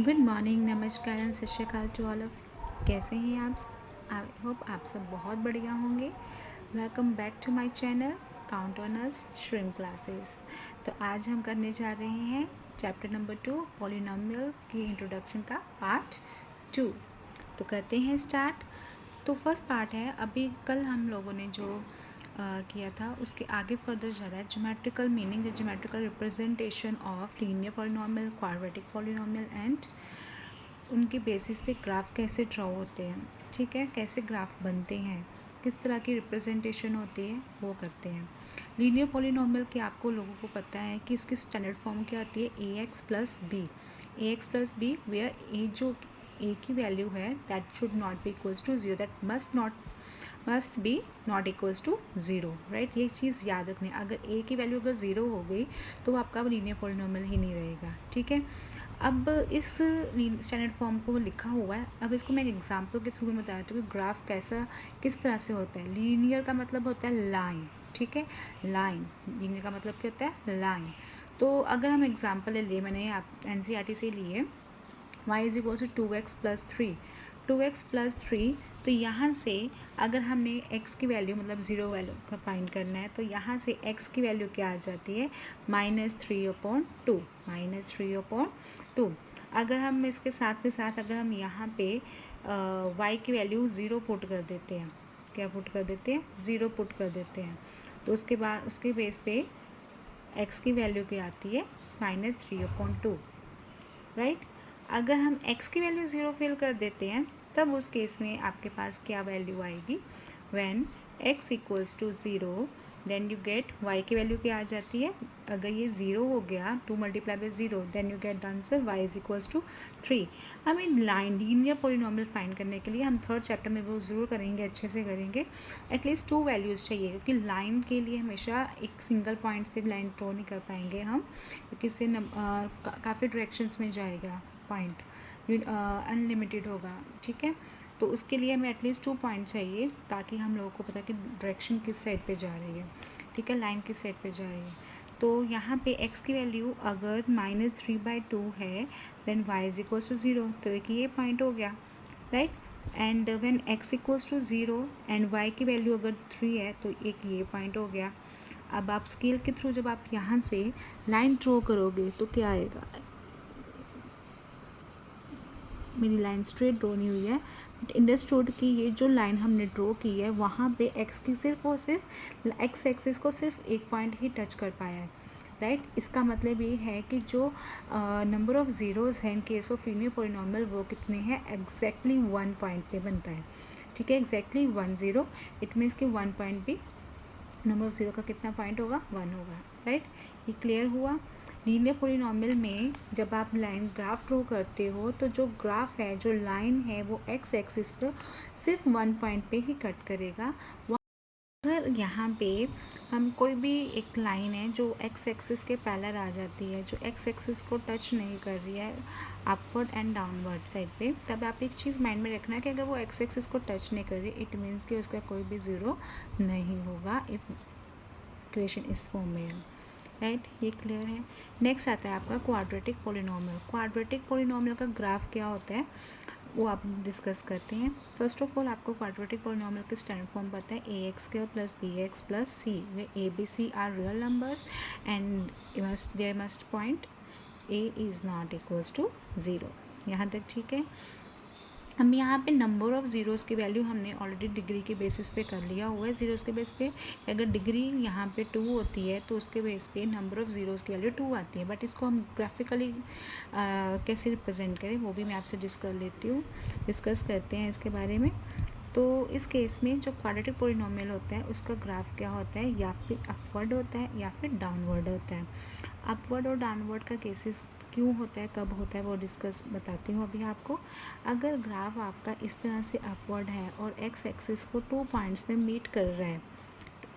Good morning, नमस्कार and सत श्री अकाल टू ऑल ऑफ। कैसे हैं आप? आई होप आप सब बहुत बढ़िया होंगे। Welcome back to my channel count on us Shrim classes. तो आज हम करने जा रहे हैं चैप्टर नंबर 2 पॉलिनोमियल की इंट्रोडक्शन का पार्ट 2। तो करते हैं स्टार्ट। तो फर्स्ट पार्ट है, अभी कल हम लोगों ने जो किया था उसके आगे फर्दर जा रहा है geometrical meaning, geometrical representation of linear polynomial, quadratic polynomial and उनके बेसिस पे ग्राफ कैसे ड्रॉ होते हैं, ठीक है, कैसे ग्राफ बनते हैं, किस तरह की रिप्रेजेंटेशन होती है वो करते हैं। लीनियर पॉलिनोमियल की आपको लोगों को पता है कि उसकी स्टैंडर्ड फॉर्म क्या होती है, a x plus b where a जो ए की वैल्यू है that should not be equals to zero, that must be not equals to zero, right. ये चीज़ याद रखनी है, अगर ए की वैल्यू अगर ज़ीरो हो गई तो आपका लीनियर पॉलिनोमियल ही नहीं रहेगा, ठीक है। अब इस स्टैंडर्ड फॉर्म को लिखा हुआ है, अब इसको मैं एक एग्जांपल के थ्रू में बताती हूँ कि ग्राफ कैसा किस तरह से होता है। लीनियर का मतलब होता है लाइन, ठीक है, लाइन। लीनियर का मतलब क्या होता है, लाइन। तो अगर हम एग्जांपल ले लिए, मैंने आप NCERT से लिए, y is equal to 2x plus three. तो यहाँ से अगर हमने x की वैल्यू मतलब ज़ीरो वैल्यू का फाइंड करना है तो यहाँ से x की वैल्यू क्या आ जाती है, -3/2। अगर हम इसके साथ के साथ अगर हम यहाँ पे y की वैल्यू ज़ीरो पुट कर देते हैं, क्या पुट कर देते हैं, ज़ीरो पुट कर देते हैं, तो उसके बाद उसके बेस पे x की वैल्यू क्या आती है, -3/2, राइट। अगर हम x की वैल्यू ज़ीरो फिल कर देते हैं तब उस केस में आपके पास क्या वैल्यू आएगी, when x equals to zero then you get y की वैल्यू क्या आ जाती है, अगर ये ज़ीरो हो गया 2 multiply by zero then you get the answer y is equals to 3। हमें लाइन लीनियर पॉलिनोमियल फाइंड करने के लिए हम थर्ड चैप्टर में वो ज़रूर करेंगे, अच्छे से करेंगे। एटलीस्ट 2 वैल्यूज़ चाहिए, क्योंकि लाइन के लिए हमेशा एक सिंगल पॉइंट से लाइन ड्रॉ नहीं कर पाएंगे हम, क्योंकि इससे काफ़ी डायरेक्शंस में जाएगा, पॉइंट अनलिमिटेड होगा, ठीक है। तो उसके लिए हमें एटलीस्ट 2 पॉइंट चाहिए ताकि हम लोगों को पता कि डायरेक्शन किस साइड पे जा रही है, ठीक है, लाइन किस साइड पे जा रही है। तो यहाँ पे x की वैल्यू अगर -3/2 है then y is equals to zero, तो एक ये पॉइंट हो गया, right. And when x equals to zero and y की वैल्यू अगर 3 है तो एक ये पॉइंट हो गया। अब आप स्केल के थ्रू जब आप यहाँ से लाइन ड्रॉ करोगे तो क्या आएगा, मेरी लाइन स्ट्रेट ड्रॉ नहीं हुई है, बट अंडरस्टूड की ये जो लाइन हमने ड्रॉ की है वहाँ पे x की सिर्फ और सिर्फ x एक्सिस को सिर्फ एक पॉइंट ही टच कर पाया है, राइट। इसका मतलब ये है कि जो नंबर ऑफ़ ज़ीरोज़ हैं in case of linear polynomial वो कितने हैं, एग्जैक्टली 1 पॉइंट पे बनता है, ठीक है, एग्जैक्टली 1 0। इट मीन्स कि 1 पॉइंट भी नंबर ऑफ़ ज़ीरो का कितना पॉइंट होगा, 1 होगा, राइट। ये क्लियर हुआ। लीनियर पॉलिनोमियल में जब आप लाइन ग्राफ ड्रॉ करते हो तो जो ग्राफ है, जो लाइन है, वो x एक्सिस पर सिर्फ 1 पॉइंट पे ही कट करेगा। अगर यहाँ पे हम कोई भी एक लाइन है जो x एक्सिस के पैरेलल आ जाती है, जो x एक्सिस को टच नहीं कर रही है अपवर्ड एंड डाउनवर्ड साइड पे, तब आप एक चीज़ माइंड में रखना है कि अगर वो x एक्सिस को टच नहीं कर रही, इट मीन्स कि उसका कोई भी ज़ीरो नहीं होगा इफ इक्वेशन इस फॉर्म में है, राइट। ये क्लियर है। नेक्स्ट आता है आपका क्वाड्रेटिक पॉलिनोमियल। क्वाड्रेटिक पॉलिनोमियल का ग्राफ क्या होता है वो आप डिस्कस करते हैं। फर्स्ट ऑफ ऑल आपको क्वाड्रेटिक पॉलिनोमियल के स्टैंडर्ड फॉर्म पता है, a x square plus b x plus c, where a b c are real numbers and there must point a is not equals to zero. यहाँ तक ठीक है। हम यहाँ पे नंबर ऑफ़ ज़ीरोज़ की वैल्यू हमने ऑलरेडी डिग्री के बेसिस पे कर लिया हुआ है, ज़ीरोज़ के बेस पे अगर डिग्री यहाँ पे 2 होती है तो उसके बेस पे नंबर ऑफ़ ज़ीरोज़ की वैल्यू 2 आती है। बट इसको हम ग्राफिकली कैसे रिप्रेजेंट करें वो भी मैं आपसे डिस्कस करते हैं इसके बारे में। तो इस केस में जो क्वाड्रेटिक पॉलिनोमियल होता है उसका ग्राफ क्या होता है, या फिर अपवर्ड होता है या फिर डाउनवर्ड होता है। अपवर्ड और डाउनवर्ड का केसेस क्यों होता है, कब होता है, वो डिस्कस बताती हूँ अभी आपको। अगर ग्राफ आपका इस तरह से अपवर्ड है और x एक्सिस को 2 पॉइंट्स में मीट कर रहा है,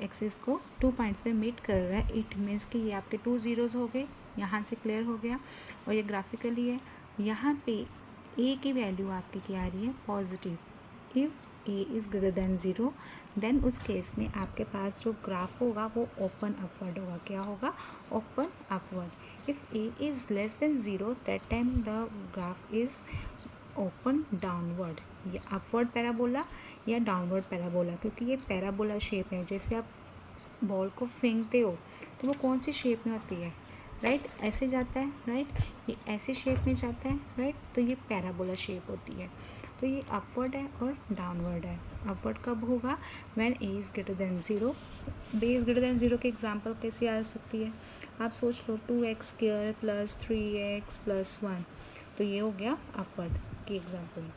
एक्सिस को 2 पॉइंट्स में मीट कर रहा है, इट मीन्स कि ये आपके 2 ज़ीरोज़ हो गए, यहाँ से क्लियर हो गया। और ये ग्राफिकली है, यहाँ पे a की वैल्यू आपकी क्या आ रही है, positive. If a is greater than zero then उस केस में आपके पास जो ग्राफ होगा वो ओपन अपवर्ड होगा, क्या होगा, open upward. If A is less than 0 that time the graph is open downward, या अपवर्ड पैराबोला या डाउनवर्ड पैराबोला, क्योंकि ये पैराबोला शेप है। जैसे आप बॉल को फेंकते हो तो वो कौन सी शेप में होती है, राइट, ऐसे जाता है, राइट, ये ऐसे शेप में जाता है, राइट, तो ये पैराबोला शेप होती है। तो ये अपवर्ड है और डाउनवर्ड है। अपवर्ड कब होगा, when A is greater than 0। B is greater than 0 की एग्जांपल कैसे आ सकती है, आप सोच लो 2x square plus 3x plus 1, तो ये हो गया अपवर्ड की example.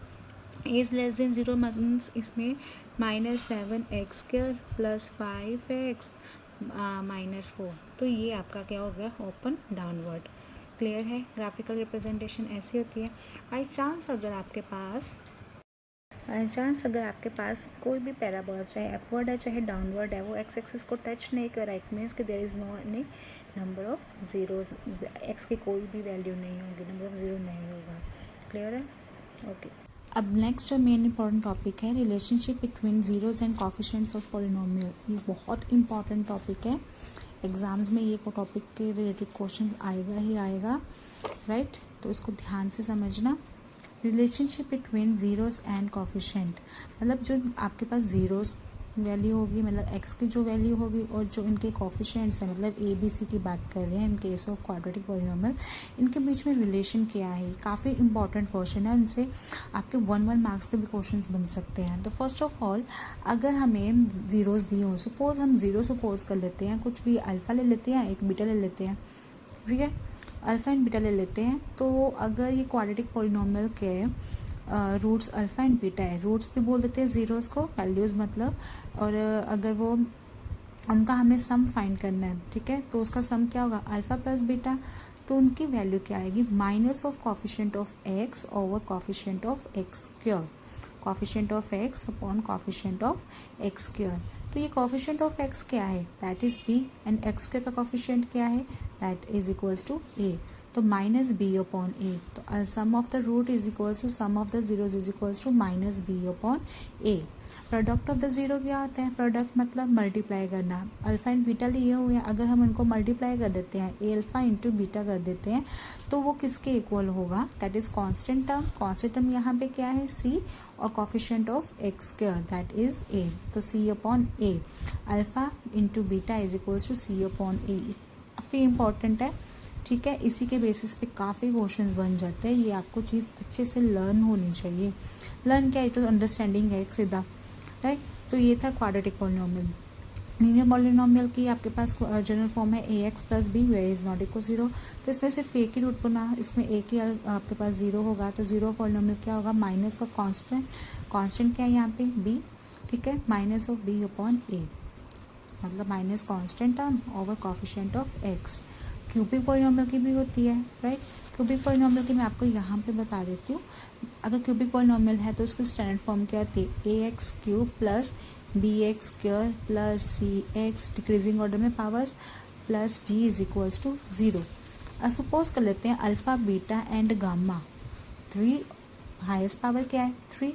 A is less than 0 means इसमें -7x स्क्वायर प्लस 5x -4, तो ये आपका क्या हो गया, ओपन डाउनवर्ड। क्लियर है, ग्राफिकल रिप्रेजेंटेशन ऐसी होती है। बाई चांस अगर आपके पास कोई भी पैराबोला, चाहे अपवर्ड है चाहे डाउनवर्ड है, वो एक्स एक्सिस को टच नहीं कर रहा, इट मीन्स कि there is no any number of zeros, x की कोई भी वैल्यू नहीं होगी, नंबर ऑफ ज़ीरो नहीं होगा। क्लियर है, ओके। अब नेक्स्ट जो मेन इंपॉर्टेंट टॉपिक है, relationship between zeros and coefficients of polynomial. ये बहुत इंपॉर्टेंट टॉपिक है, एग्ज़ाम्स में ये टॉपिक के रिलेटेड क्वेश्चंस आएगा ही आएगा, राइट, तो इसको ध्यान से समझना। Relationship between zeros and coefficient, मतलब जो आपके पास ज़ीरोज़ वैल्यू होगी, मतलब एक्स की जो वैल्यू होगी, और जो इनके कोफिशिएंट्स हैं, मतलब ए बी सी की बात कर रहे हैं in case of quadratic polynomial, इनके बीच में रिलेशन क्या है, काफ़ी इंपॉर्टेंट क्वेश्चन है, इनसे आपके 1 मार्क्स के भी क्वेश्चंस बन सकते हैं। तो फर्स्ट ऑफ ऑल, अगर हमें ज़ीरोज़ दिए हो, सपोज़ हम ज़ीरो सपोज कर लेते हैं, कुछ भी अल्फ़ा ले लेते हैं, एक बीटा ले लेते हैं, ठीक है, अल्फ़ा एंड बीटा ले लेते हैं। तो अगर ये क्वाड्रेटिक पॉलिनोमियल के रूट्स अल्फ़ा एंड बीटा है, रूट्स भी बोल देते हैं ज़ीरोज़ को, वैल्यूज़ मतलब, और अगर वो उनका हमें सम फाइंड करना है, ठीक है, तो उसका सम क्या होगा, अल्फ़ा प्लस बीटा, तो उनकी वैल्यू क्या आएगी, minus of coefficient of x over coefficient of x square, coefficient of x upon coefficient of x square. तो ये कोफिशिएंट ऑफ एक्स क्या है, that is b, and x square का coefficient क्या है, that is equals to a, तो minus B upon a, तो sum of the root is equals to sum of the zeros is equals to minus B upon a. Product of the zero क्या होता है, product मतलब multiply करना, alpha and beta लिए हुए हैं, अगर हम उनको मल्टीप्लाई कर देते हैं, ए अल्फ़ा इंटू बीटा कर देते हैं, तो वो किसके इक्वल होगा, that is constant term. Constant term यहाँ पे क्या है, सी, और coefficient of x square that is a, तो c upon a, alpha into beta is equals to c upon a. काफ़ी इंपॉर्टेंट है, ठीक है, इसी के बेसिस पे काफ़ी क्वेश्चंस बन जाते हैं। ये आपको चीज़ अच्छे से लर्न होनी चाहिए। लर्न क्या है, तो अंडरस्टैंडिंग है एक सीधा, राइट। तो ये था क्वाड्रेटिक पॉलिनोमियल। लीनियर पॉलिनोमियल की आपके पास जनरल फॉर्म है a x plus b where is not equal 0, तो इसमें सिर्फ ए की रूट बना, इसमें ए की आपके पास 0 होगा, तो 0 पॉलिनोमियल क्या होगा, माइनस ऑफ कांस्टेंट, कांस्टेंट क्या है यहाँ पे, बी, ठीक है, माइनस ऑफ बी अपॉन ए, मतलब minus constant term over coefficient of x. Cubic polynomial की भी होती है, राइट। क्यूबिक पॉलिनोमियल की मैं आपको यहाँ पे बता देती हूँ। अगर क्यूबिक पॉलिनोमियल है तो उसकी स्टैंडर्ड फॉर्म क्या होती है, a x cube plus b x square plus c x decreasing order में powers plus d is equals to 0। Suppose कर लेते हैं alpha beta and gamma, 3 highest power क्या है, 3,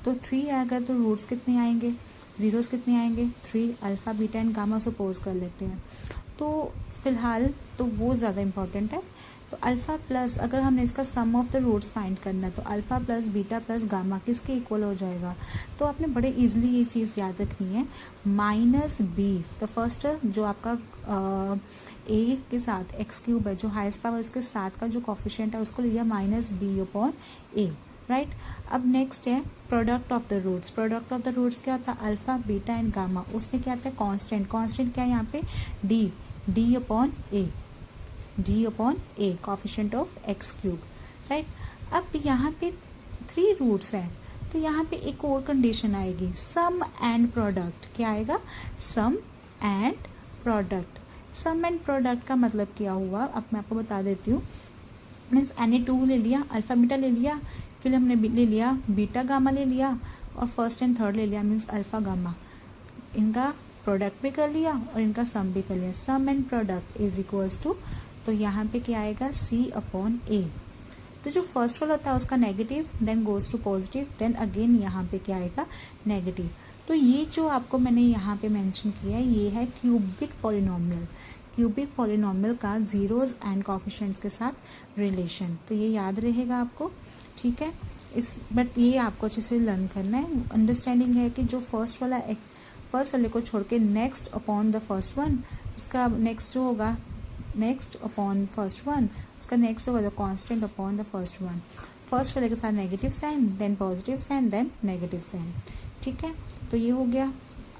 तो 3 है अगर, तो रूट्स कितने आएंगे, ज़ीरोज़ कितने आएंगे, 3, alpha beta and gamma suppose कर लेते हैं। तो फ़िलहाल तो वो ज़्यादा इंपॉर्टेंट है। तो अल्फ़ा प्लस, अगर हमने इसका सम ऑफ द रूट्स फाइंड करना है, तो alpha plus beta plus gamma किसके इक्वल हो जाएगा, तो आपने बड़े इजीली ये चीज़ याद रखनी है, माइनस बी, तो फर्स्ट जो आपका ए के साथ एक्स क्यूब है, जो हाईएस्ट पावर उसके साथ का जो कोफिशिएंट है उसको लिया minus B upon A, right. अब नेक्स्ट है product of the roots. Product of the roots क्या होता है, अल्फ़ा बीटा एंड गामा, उसमें क्या आता है, कांस्टेंट, कांस्टेंट क्या है यहाँ पे, D, D upon A, D upon A, coefficient of x cube, right. अब यहाँ पे 3 रूट्स हैं, तो यहाँ पे एक और कंडीशन आएगी, सम एंड प्रोडक्ट, क्या आएगा, sum and product. Sum and product का मतलब क्या हुआ, अब मैं आपको बता देती हूँ। मीन्स एन 2 ले लिया, अल्फ़ा बीटा ले लिया, फिर हमने ले लिया बीटा गामा ले लिया, और फर्स्ट एंड थर्ड ले लिया, मीन्स अल्फ़ा गामा, इनका प्रोडक्ट भी कर लिया और इनका सम भी कर लिया, sum and product is equals to, तो यहाँ पे क्या आएगा, सी अपॉन ए। तो जो फर्स्ट वाला होता है उसका negative, then goes to positive, then again यहाँ पे क्या आएगा, नेगेटिव। तो ये जो आपको मैंने यहाँ पे मेंशन किया है, ये है क्यूबिक पॉलिनोमियल। क्यूबिक पॉलिनॉमियल का जीरोज एंड कोफिशिएंट्स के साथ रिलेशन। तो ये याद रहेगा आपको, ठीक है। बट ये आपको अच्छे से लर्न करना है। अंडरस्टैंडिंग है कि जो फर्स्ट वाले को छोड़ के next upon the first one, उसका नेक्स्ट जो होगा नेक्स्ट अपॉन फर्स्ट वन, उसका नेक्स्ट होगा the constant upon the first one. First वाले के साथ negative sign, then positive sign, then negative sign, ठीक है। तो ये हो गया।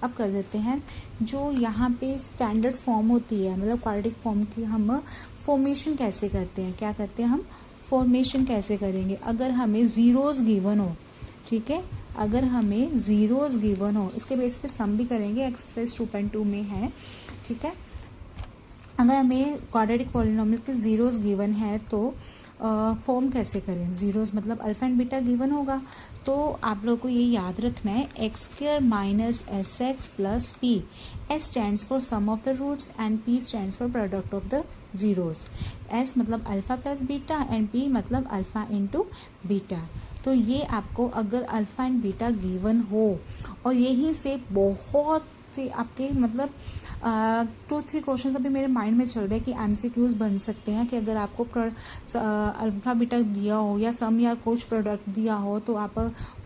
अब कर देते हैं जो यहाँ पे स्टैंडर्ड फॉर्म होती है, मतलब क्वाड्रेटिक फॉर्म की हम फॉर्मेशन कैसे करते हैं, क्या करते हैं हम फॉर्मेशन कैसे करेंगे। अगर हमें ज़ीरोज़ गिवन हो, ठीक है, अगर हमें ज़ीरोज़ गिवन हो, इसके बेस पे सम भी करेंगे, एक्सरसाइज 2.2 में है, ठीक है। अगर हमें क्वाड्रेटिक पॉलिनॉमियल के ज़ीरोज़ गिवन है तो फॉर्म कैसे करें। ज़ीरोज़ मतलब अल्फा एंड बीटा गिवन होगा, तो आप लोगों को ये याद रखना है x square minus s x plus p. S stands for sum of the roots and p stands for product of the zeros. S मतलब alpha plus beta and p मतलब अल्फ़ा इंटू बीटा। तो ये आपको अगर alpha and beta given हो और यहीं से बहुत से आपके मतलब 2-3 क्वेश्चन अभी मेरे माइंड में चल रहे हैं कि एमसीक्यूज बन सकते हैं कि अगर आपको अल्फा बीटा दिया हो या सम या कुछ प्रोडक्ट दिया हो तो आप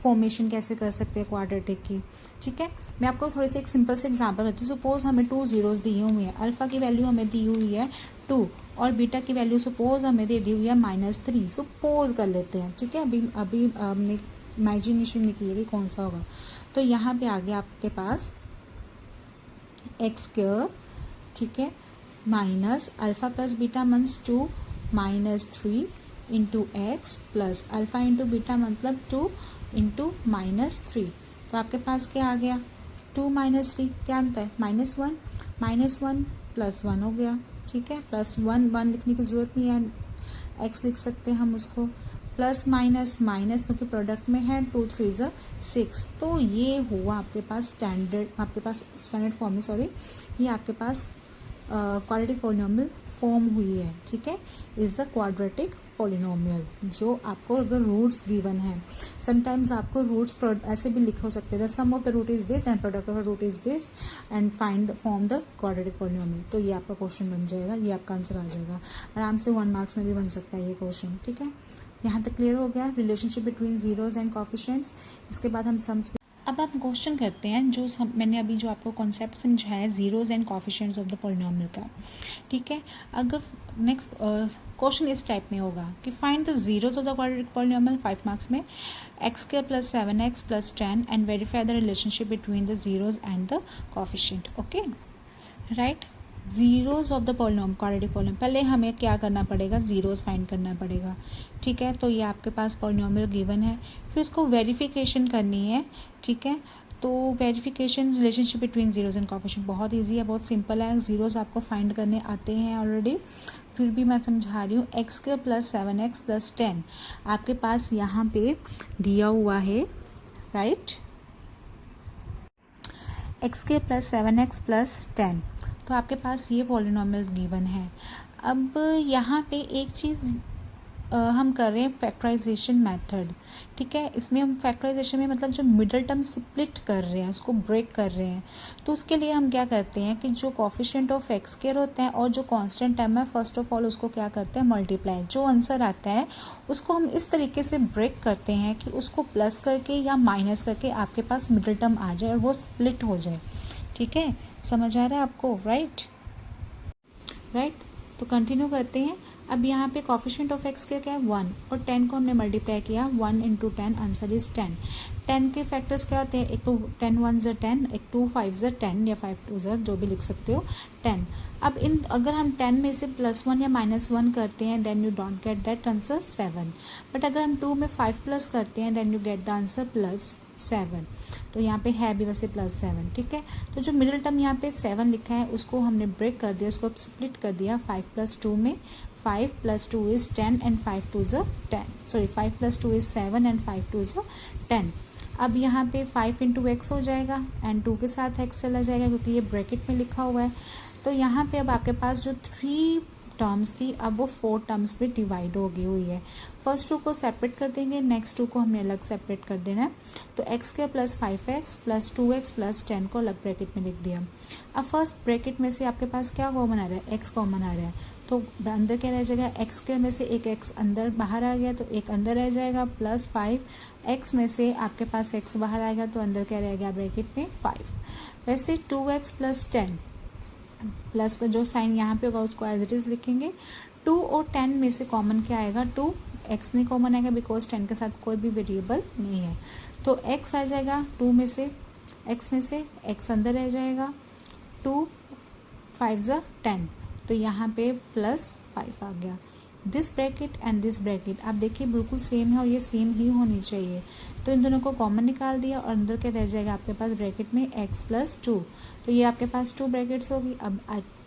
फॉर्मेशन कैसे कर सकते हैं क्वाड्रेटिक की, ठीक है। मैं आपको थोड़ी सी एक सिंपल से एग्जांपल देती हूँ। सपोज हमें 2 ज़ीरोज़ दिए हुए हैं, अल्फ़ा की वैल्यू हमें दी हुई है 2 और बीटा की वैल्यू सपोज हमें दे दी हुई है -3। सपोज कर लेते हैं, ठीक है। अभी हमने इमेजिनेशन नहीं की है कि कौन सा होगा। तो यहाँ पे आ गया आपके पास एक्स स्क्वायर, ठीक है, minus alpha plus beta means 2 -3 into x plus alpha into beta मतलब 2 इंटू -3। तो आपके पास क्या आ गया 2 -3 क्या आता है -1, -1 प्लस 1 हो गया, ठीक है। प्लस 1 लिखने की ज़रूरत नहीं है, एक्स लिख सकते हैं हम उसको, प्लस माइनस माइनस क्योंकि प्रोडक्ट में है 2 3 6। तो ये हुआ आपके पास स्टैंडर्ड फॉर्म में, सॉरी, ये आपके पास क्वाड्रेटिक पॉलिनॉमियल फॉर्म हुई है, ठीक है। इज़ द क्वाड्रेटिक पॉलिनॉमियल जो आपको अगर रूट्स गिवन है, समटाइम्स आपको रूट्स ऐसे भी लिख हो सकते हैं, sum of the root is this and product of the root is this and find form the quadratic polynomial. तो ये आपका क्वेश्चन बन जाएगा, ये आपका आंसर आ जाएगा आराम से 1 मार्क्स में भी बन सकता है ये क्वेश्चन, ठीक है। यहाँ तक क्लियर हो गया relationship between zeros and coefficients. इसके बाद हम सम्स। अब हम क्वेश्चन करते हैं जो मैंने अभी जो आपको कॉन्सेप्ट समझाया है zeros and coefficients of the polynomial का, ठीक है। अगर नेक्स्ट क्वेश्चन इस टाइप में होगा कि find the zeros of the quadratic polynomial 5 marks में, x square plus 7x plus 10 and verify the relationship between the zeros and the coefficient, okay right. Zeros of the polynomial quadratic polynomial, पहले हमें क्या करना पड़ेगा, zeros find करना पड़ेगा, ठीक है। तो ये आपके पास पॉलिनॉमियल गिवन है, फिर उसको वेरिफिकेशन करनी है, ठीक है। तो verification relationship between zeros and coefficient बहुत इजी है, बहुत सिंपल है। ज़ीरोज़ आपको फाइंड करने आते हैं ऑलरेडी, फिर भी मैं समझा रही हूँ। X square plus 7x plus 10 आपके पास यहाँ पे दिया हुआ है, right. X square plus 7x plus 10, तो आपके पास ये पॉलिनॉमियल गिवन है। अब यहाँ पे एक चीज़ हम कर रहे हैं फैक्टराइजेशन मेथड, ठीक है। इसमें हम फैक्टराइजेशन में मतलब जो मिडल टर्म स्प्लिट कर रहे हैं, उसको ब्रेक कर रहे हैं। तो उसके लिए हम क्या करते हैं कि जो कोफिशिएंट ऑफ एक्स स्क्वायर होता है और जो कांस्टेंट टर्म है, फर्स्ट ऑफ ऑल उसको क्या करते हैं मल्टीप्लाई। जो आंसर आता है उसको हम इस तरीके से ब्रेक करते हैं कि उसको प्लस करके या माइनस करके आपके पास मिडल टर्म आ जाए और वो स्प्लिट हो जाए, ठीक है। समझ आ रहा है आपको, राइट। तो कंटिन्यू करते हैं। अब यहाँ पे कोफिशिएंट ऑफ एक्स क्या है 1 और 10 को हमने मल्टीप्लाई किया 1 इंटू 10, आंसर इज 10। 10 के फैक्टर्स क्या होते हैं, एक तो 10 1 ज़ 10, एक 2 5 ज़ 10 या 5 2 ज़, जो भी लिख सकते हो 10। अब अगर हम 10 में से +1 या -1 करते हैं then you don't get that answer 7, but अगर हम 2 में 5 प्लस करते हैं then you get the answer +7। तो यहाँ पे है भी वैसे +7, ठीक है। तो जो मिडिल टर्म यहाँ पे 7 लिखा है उसको हमने ब्रेक कर दिया, उसको स्प्लिट कर दिया 5 + 2 में। 5 + 2 is 10 and 5 2 is 10, sorry 5 + 2 is 7 and 5 2 is 10। अब यहाँ पे 5 इंटू एक्स हो जाएगा एंड 2 के साथ एक्स चला जाएगा क्योंकि ये ब्रैकेट में लिखा हुआ है। तो यहाँ पे अब आपके पास जो 3 टर्म्स थी अब वो 4 टर्म्स में डिवाइड हो गई हुई है। फर्स्ट 2 को सेपरेट कर देंगे, नेक्स्ट 2 को हमें अलग सेपरेट कर देना है। तो एक्स के plus 5x plus 2x plus 10 को अलग ब्रैकेट में लिख दिया। अब फर्स्ट ब्रैकेट में से आपके पास क्या कॉमन आ रहा है, x कॉमन आ रहा है, तो अंदर क्या रह जाएगा, x के में से एक x अंदर बाहर आ गया तो एक अंदर रह जाएगा, प्लस 5x में से आपके पास x बाहर आएगा तो अंदर क्या रह गया ब्रैकेट में 5। वैसे 2x प्लस 10 प्लस का जो साइन यहाँ पे होगा उसको एज इट इज़ लिखेंगे। 2 और 10 में से कॉमन क्या आएगा, 2 x नहीं कॉमन आएगा बिकॉज 10 के साथ कोई भी वेरिएबल नहीं है, तो x आ जाएगा 2 में से, x में से x अंदर रह जाएगा, 2 5 10, तो यहाँ पे प्लस 5 आ गया। This bracket and this bracket आप देखिए बिल्कुल सेम है और ये सेम ही होनी चाहिए, तो इन दोनों को कॉमन निकाल दिया और अंदर क्या रह जाएगा आपके पास ब्रैकेट में x प्लस 2, तो ये आपके पास 2 ब्रैकेट्स होगी। अब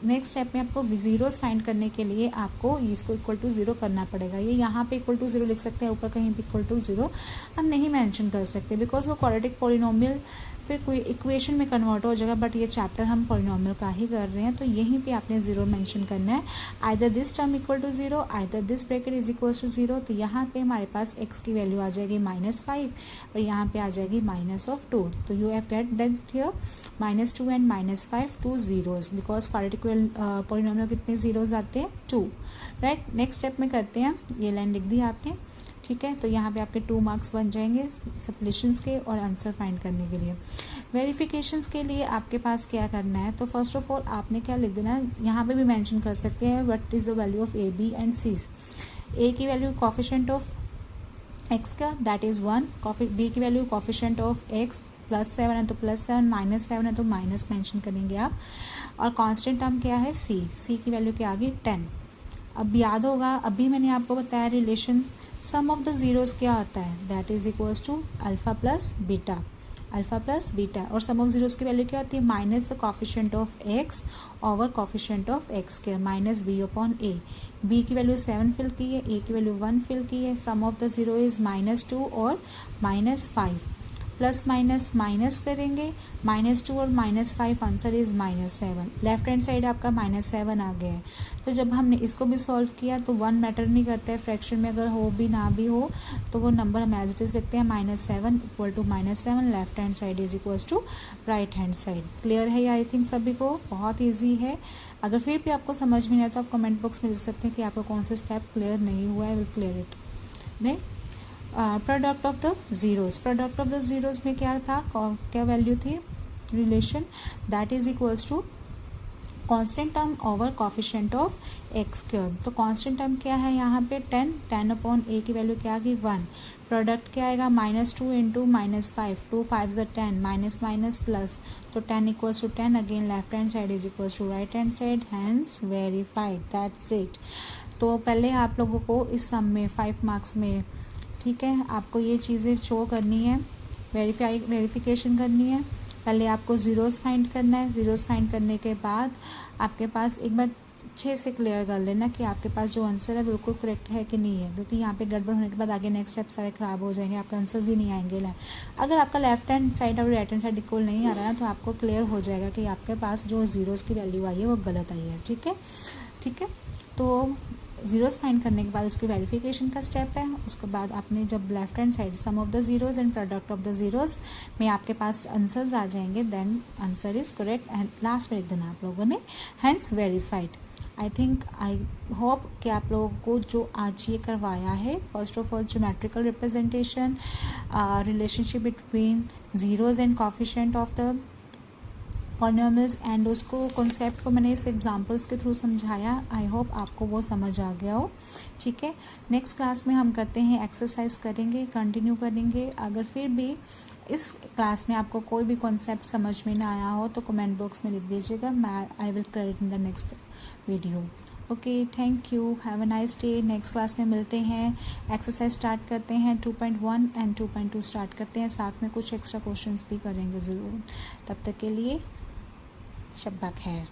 नेक्स्ट स्टेप में आपको ज़ीरोस फाइंड करने के लिए आपको इसको इक्वल टू 0 करना पड़ेगा। ये यहाँ पे इक्वल टू 0 लिख सकते हैं, ऊपर कहीं पे इक्वल टू 0 हम नहीं मेंशन कर सकते बिकॉज वो क्वाड्रेटिक पॉलिनोमियल फिर कोई इक्वेशन में कन्वर्ट हो जाएगा, बट ये चैप्टर हम पॉलिनोमियल का ही कर रहे हैं, तो यहीं पे आपने 0 मेंशन करना है। Either this term equal to 0, either this bracket is equal to 0, तो यहाँ पे हमारे पास x की वैल्यू आ जाएगी -5 और यहाँ पे आ जाएगी -2, तो you have get that here -2 and -5 2 zeros because quadratic polynomial कितने जीरोज आते हैं 2, राइट। नेक्स्ट स्टेप में करते हैं, ये लाइन लिख दी आपने, ठीक है, तो यहाँ पे आपके 2 मार्क्स बन जाएंगे सप्लिशंस के और आंसर फाइंड करने के लिए। वेरिफिकेशंस के लिए आपके पास क्या करना है, तो फर्स्ट ऑफ ऑल आपने क्या लिख देना है, यहाँ पे भी मेंशन कर सकते हैं what is the value of a b and c। a की वैल्यू कोफिशिएंट ऑफ x का दैट इज़ 1, b की वैल्यू कोफिशिएंट ऑफ x +7 है तो +7, -7 है तो माइनस मेंशन करेंगे आप, और कांस्टेंट टर्म क्या है c की वैल्यू क्या आ गई 10। अब याद होगा अभी मैंने आपको बताया relation sum of the zeros क्या होता है, that is equals to alpha plus beta, और सम ऑफ ज़ीरोज़ की वैल्यू क्या होती है, minus the coefficient of x over coefficient of x के minus b upon a। b की वैल्यू 7 फिल की है, a की वैल्यू 1 फिल की है, sum of the zero is -2 और -5, प्लस माइनस माइनस करेंगे, -2 और -5 answer is -7। Left hand side आपका -7 आ गया है, तो जब हमने इसको भी सॉल्व किया तो 1 मैटर नहीं करता है, फ्रैक्शन में अगर हो भी ना भी हो तो वो नंबर हम एज इट इज़ लिखते हैं -7 equal to -7, left hand side is equals to right hand side. Clear है आई थिंक सभी को, बहुत ईजी है। अगर फिर भी आपको समझ में नहीं आता तो आप कमेंट बॉक्स में लिख सकते हैं कि आपका कौन सा स्टेप क्लियर नहीं हुआ है, विल क्लियर इट। नहीं, product of the zeros, product of the zeros में क्या था, क्या वैल्यू थी relation, that is equals to constant term over coefficient of x cube. तो कांस्टेंट टर्म क्या है यहाँ पे 10 अपॉन a की वैल्यू क्या आ गई 1, प्रोडक्ट क्या आएगा -2 इंटू -5, 2 5 10, माइनस माइनस प्लस, तो 10 equals to 10, again left hand side is equals to right hand side, hence verified, that's it. तो पहले आप लोगों को इस सम में 5 मार्क्स में, ठीक है, आपको ये चीज़ें शो करनी है, वेरिफिकेशन करनी है। पहले आपको ज़ीरोज़ फाइंड करना है, ज़ीरोज़ फाइंड करने के बाद आपके पास एक बार अच्छे से क्लियर कर लेना कि आपके पास जो आंसर है बिल्कुल करेक्ट है कि नहीं है, क्योंकि यहाँ पे गड़बड़ होने के बाद आगे नेक्स्ट स्टेप सारे ख़राब हो जाएंगे, आपका आंसर्स ही नहीं आएंगे। अगर आपका लेफ्ट हैंड साइड और राइट हैंड साइड इक्वल नहीं आ रहा है तो आपको क्लियर हो जाएगा कि आपके पास जो ज़ीरोज़ की वैल्यू आई है वो गलत आई है, ठीक है। तो ज़ीरोज़ फाइंड करने के बाद उसकी वेरिफिकेशन का स्टेप है, उसके बाद आपने जब left hand side sum of the zeros and product of the zeros में आपके पास आंसर्स आ जाएंगे, then answer is correct and last में लिख देना आप लोगों ने हैंस वेरीफाइड। आई होप कि आप लोगों को जो आज ये करवाया है, first of all geometrical representation, relationship between zeros and coefficient of the polynomials and उसको कॉन्सेप्ट को मैंने इस एग्जांपल्स के थ्रू समझाया, आई होप आपको वो समझ आ गया हो, ठीक है। नेक्स्ट क्लास में हम करते हैं एक्सरसाइज करेंगे, कंटिन्यू करेंगे। अगर फिर भी इस क्लास में आपको कोई भी कॉन्सेप्ट समझ में ना आया हो तो कमेंट बॉक्स में लिख दीजिएगा, मैं I will clear in the next video. Okay, thank you, have a nice day. Next class में मिलते हैं, एक्सरसाइज स्टार्ट करते हैं, 2.1 एंड 2.2 स्टार्ट करते हैं, साथ में कुछ एक्स्ट्रा क्वेश्चंस भी करेंगे ज़रूर। तब तक के लिए शब्बा खैर।